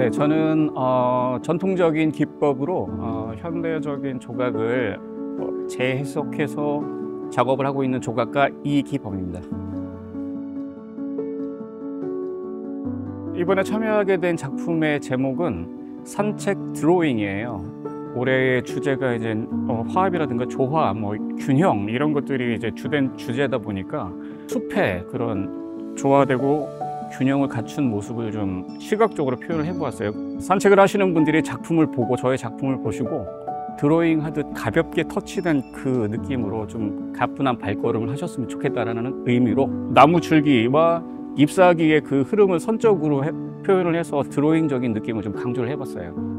네, 저는 전통적인 기법으로 현대적인 조각을 재해석해서 작업을 하고 있는 조각가 이기범입니다. 이번에 참여하게 된 작품의 제목은 산책 드로잉이에요. 올해의 주제가 이제 화합이라든가 조화, 균형 이런 것들이 이제 주된 주제다 보니까 숲의 그런 조화되고 균형을 갖춘 모습을 좀 시각적으로 표현을 해보았어요. 산책을 하시는 분들이 작품을 보고 저의 작품을 보시고 드로잉 하듯 가볍게 터치된 그 느낌으로 좀 가뿐한 발걸음을 하셨으면 좋겠다라는 의미로 나무 줄기와 잎사귀의 그 흐름을 선적으로 표현을 해서 드로잉적인 느낌을 좀 강조를 해봤어요.